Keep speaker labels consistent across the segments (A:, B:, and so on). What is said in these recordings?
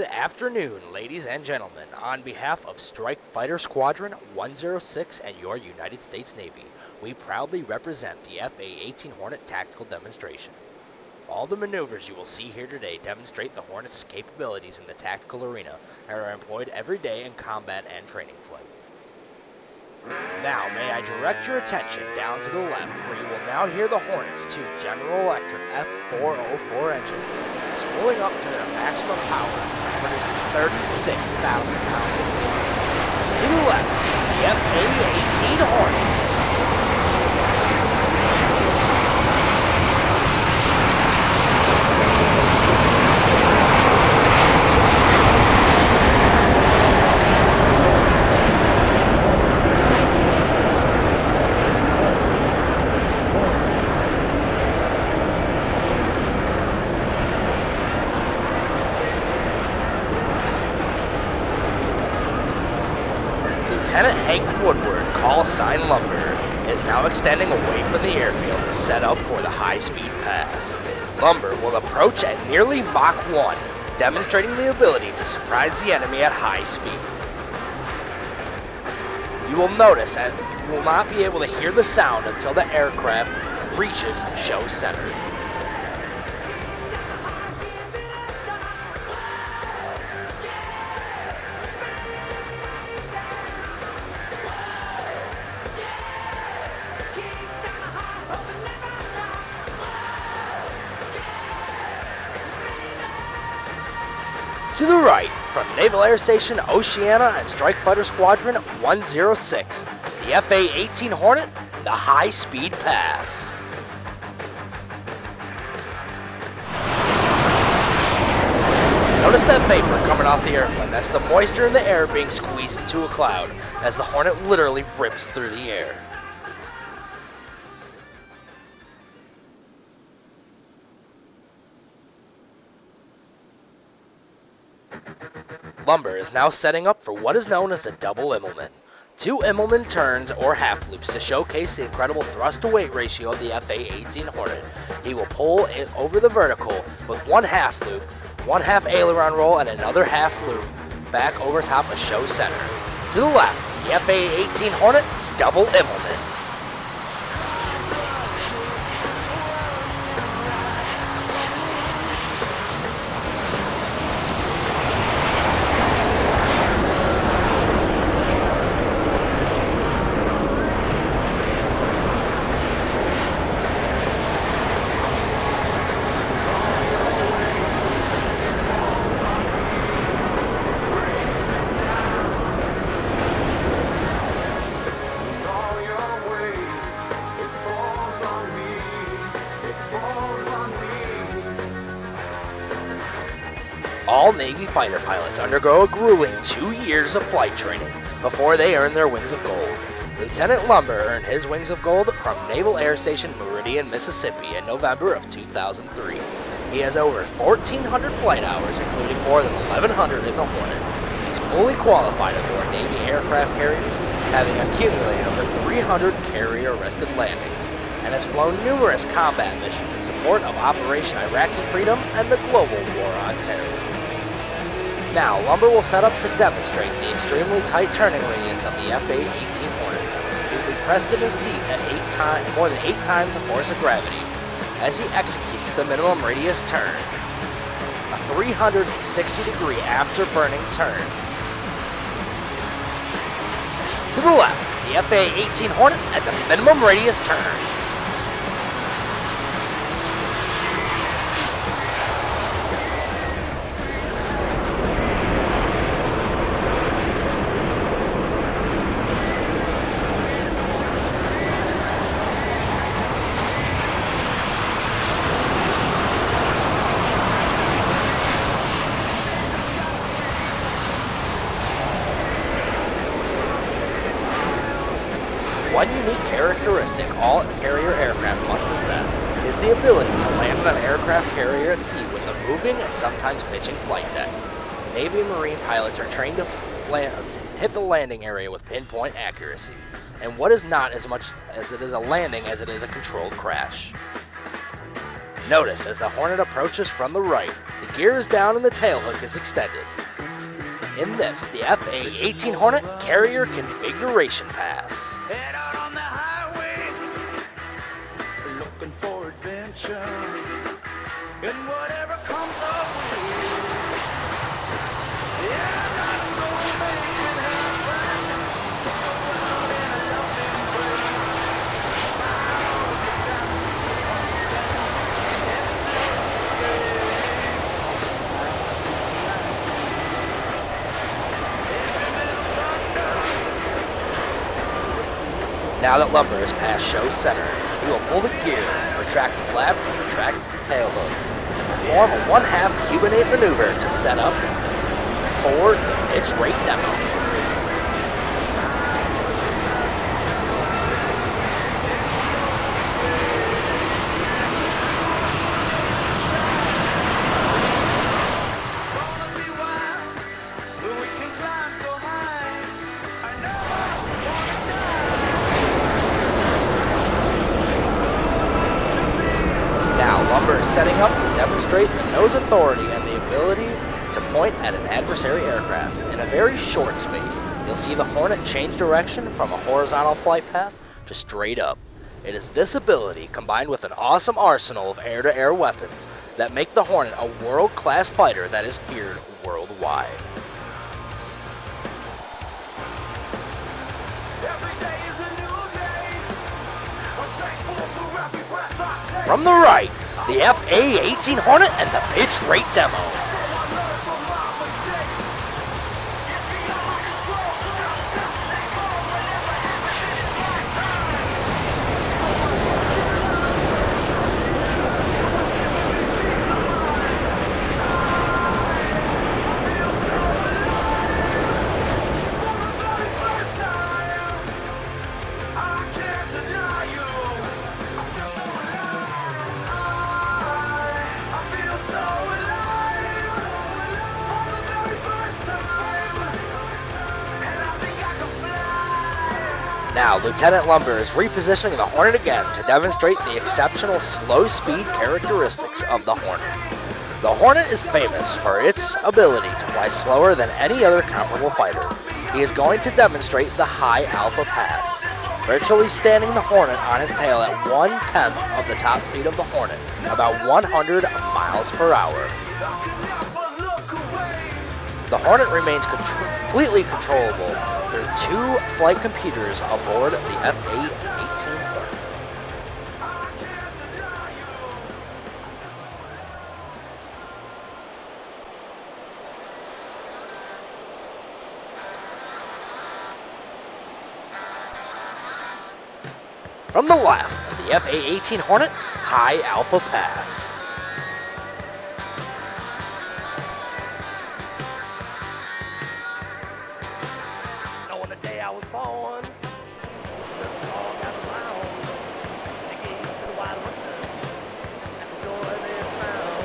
A: afternoon, ladies and gentlemen. On behalf of Strike Fighter Squadron 106 and your United States Navy, we proudly represent the F-A-18 Hornet tactical demonstration. All the maneuvers you will see here today demonstrate the Hornet's capabilities in the tactical arena and are employed every day in combat and training flight. Now, may I direct your attention down to the left, where you will now hear the Hornet's two General Electric F404 engines spooling up to their maximum power, producing 36,000 pounds of torque. To the left, the F-A-18 Hornet. Lieutenant Hank Woodward, call sign Lumber, is now extending away from the airfield set up for the high-speed pass. Lumber will approach at nearly Mach 1, demonstrating the ability to surprise the enemy at high speed. You will notice that you will not be able to hear the sound until the aircraft reaches show center. To the right, from Naval Air Station Oceana and Strike Fighter Squadron 106, the F-A-18 Hornet, the high-speed pass. Notice that vapor coming off the airplane. That's the moisture in the air being squeezed into a cloud, as the Hornet literally rips through the air. Lumber is now setting up for what is known as a double Immelman. Two Immelman turns or half loops to showcase the incredible thrust-to-weight ratio of the F-A-18 Hornet. He will pull it over the vertical with one half loop, one half aileron roll, and another half loop back over top of show center. To the left, the F-A-18 Hornet, double Immelman. All Navy fighter pilots undergo a grueling 2 years of flight training before they earn their Wings of Gold. Lieutenant Lumber earned his Wings of Gold from Naval Air Station Meridian, Mississippi in November of 2003. He has over 1,400 flight hours, including more than 1,100 in the Hornet. He's fully qualified aboard Navy aircraft carriers, having accumulated over 300 carrier-arrested landings, and has flown numerous combat missions in support of Operation Iraqi Freedom and the global war on terror. Now, Lumber will set up to demonstrate the extremely tight turning radius of the F-A-18 Hornet. He will be pressed in his seat at more than 8 times the force of gravity as he executes the minimum radius turn, a 360-degree afterburning turn. To the left, the F-A-18 Hornet at the minimum radius turn. One unique characteristic all carrier aircraft must possess is the ability to land on an aircraft carrier at sea with a moving and sometimes pitching flight deck. Navy and Marine pilots are trained to hit the landing area with pinpoint accuracy, and what is not as much as it is a landing as it is a controlled crash. Notice as the Hornet approaches from the right, the gear is down and the tailhook is extended. In this, the FA-18 Hornet Carrier Configuration Pass.
B: Head out on the highway, looking for adventure, and whatever comes our way. Yeah, I'm not gonna make it happen. Out in a loving way.
A: Now that lumber is past show center, we will pull the gear, retract the flaps, and retract the tail hook, and perform a 1/2 Cubanate maneuver to set up for the pitch rate demo. Lumber is setting up to demonstrate the nose authority and the ability to point at an adversary aircraft. In a very short space, you'll see the Hornet change direction from a horizontal flight path to straight up. It is this ability, combined with an awesome arsenal of air-to-air weapons, that make the Hornet a world-class fighter that is feared worldwide. From the right, the FA-18 Hornet and the pitch rate demo. Now, Lieutenant Lumber is repositioning the Hornet again to demonstrate the exceptional slow speed characteristics of the Hornet. The Hornet is famous for its ability to fly slower than any other comparable fighter. He is going to demonstrate the high alpha pass, virtually standing the Hornet on his tail at 1/10 of the top speed of the Hornet, about 100 miles per hour. The Hornet remains completely controllable through 2 flight computers aboard the F-A-18 Hornet. From the left, the F-A-18 Hornet High Alpha Pass.
B: I was born, the song got around, they gave to the wide winter, and the joy they found.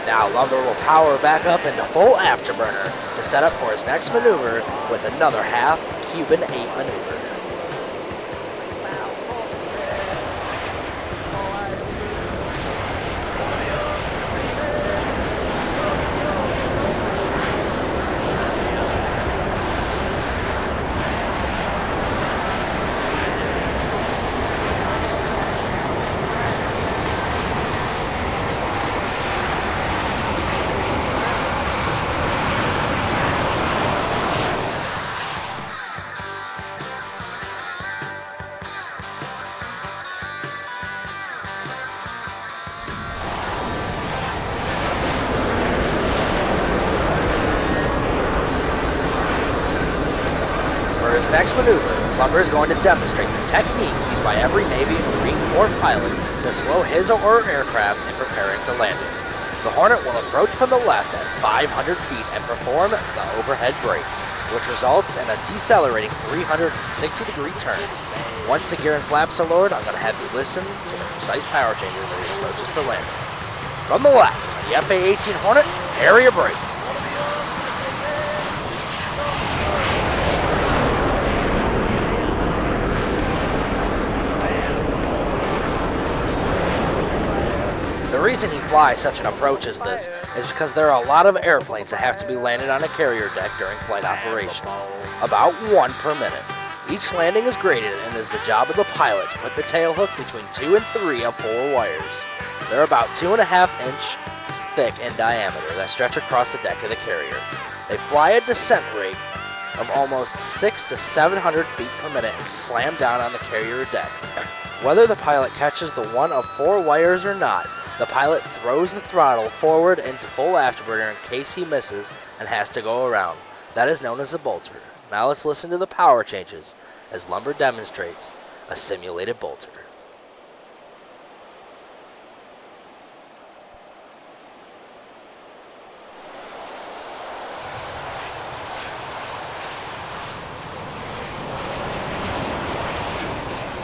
A: Now Lumber will power back up into full afterburner to set up for his next maneuver with another half Cuban 8 maneuver. For his next maneuver, Lumber is going to demonstrate the technique used by every Navy and Marine Corps pilot to slow his or her aircraft in preparing for landing. The Hornet will approach from the left at 500 feet and perform the overhead brake. which results in a decelerating 360-degree turn. Once the gear and flaps are lowered, I'm going to have you listen to the precise power changes as he approaches for landing. From the left, the FA-18 Hornet, area brake. The reason he flies such an approach as this is because there are a lot of airplanes that have to be landed on a carrier deck during flight operations, about 1 per minute. Each landing is graded and is the job of the pilot to put the tail hook between 2 and 3 of 4 wires. They're about 2.5 inch thick in diameter that stretch across the deck of the carrier. They fly a descent rate of almost 600 to 700 feet per minute and slam down on the carrier deck. Whether the pilot catches the one of 4 wires or not, the pilot throws the throttle forward into full afterburner in case he misses and has to go around. That is known as a bolter. Now let's listen to the power changes as Lumber demonstrates a simulated bolter.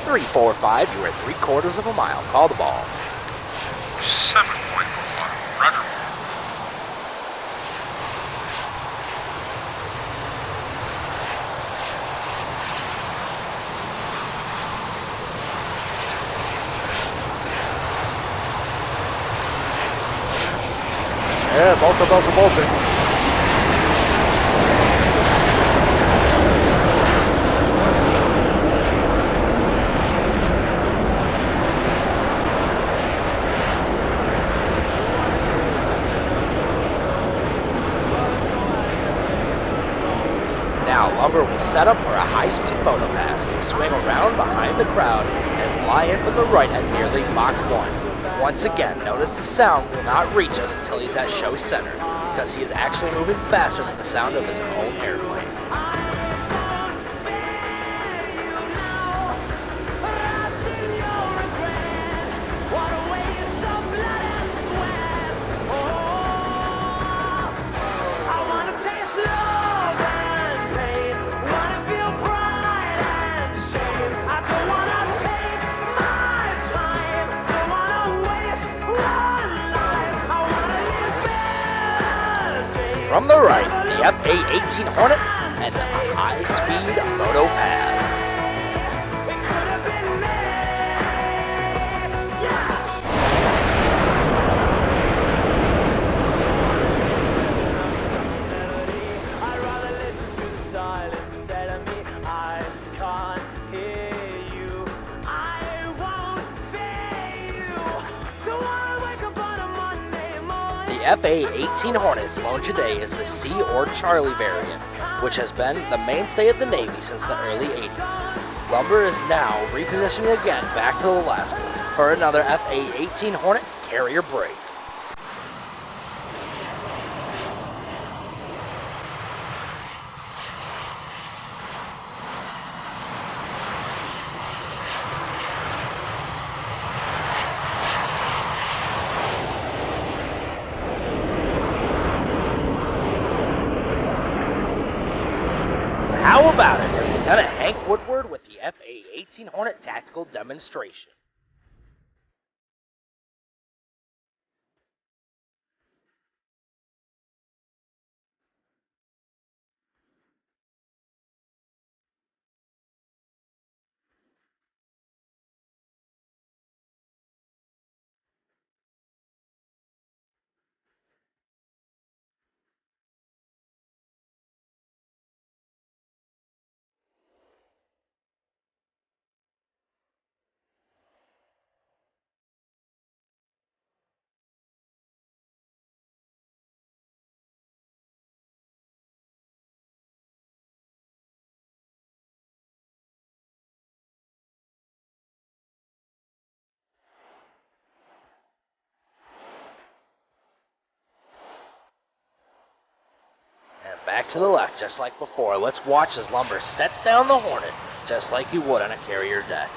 A: Three, 4, 5, you're at 3/4 of a mile. Call the ball.
C: 7.1, roger.
A: Yeah, bolter. Now, Lumber will set up for a high-speed photo pass. He will swing around behind the crowd and fly in from the right at nearly Mach 1. Once again, notice the sound will not reach us until he's at show center, because he is actually moving faster than the sound of his own airplane. From the right, the FA-18 Hornet and the high-speed photo pass. The FA-18 Hornet flown today is the C or Charlie variant, which has been the mainstay of the Navy since the early 80s. Lumber is now repositioning again back to the left for another FA-18 Hornet carrier brake. How about it? Here's Lieutenant Hank Woodward with the FA-18 Hornet tactical demonstration. And back to the left, just like before. Let's watch as Lumber sets down the Hornet, just like you would on a carrier deck.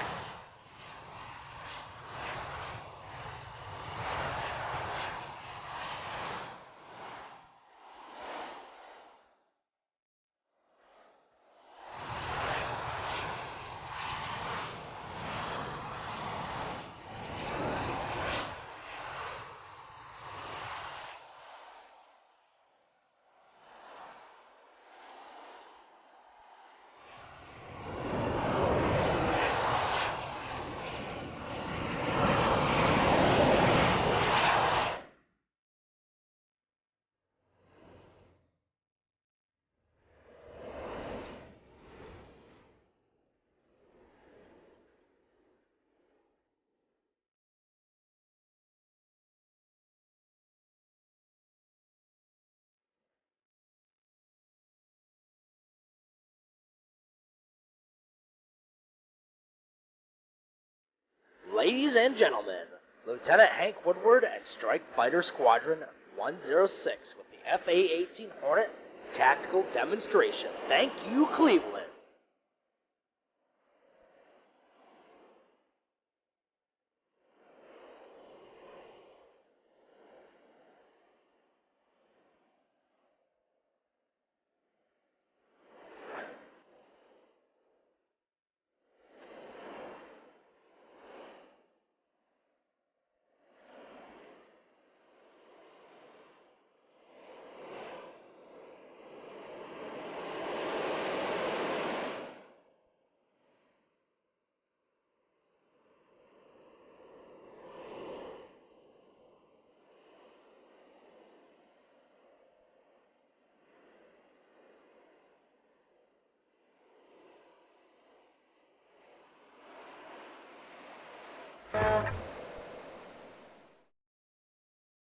A: Ladies and gentlemen, Lieutenant Hank Woodward and Strike Fighter Squadron 106 with the FA-18 Hornet Tactical Demonstration. Thank you, Cleveland.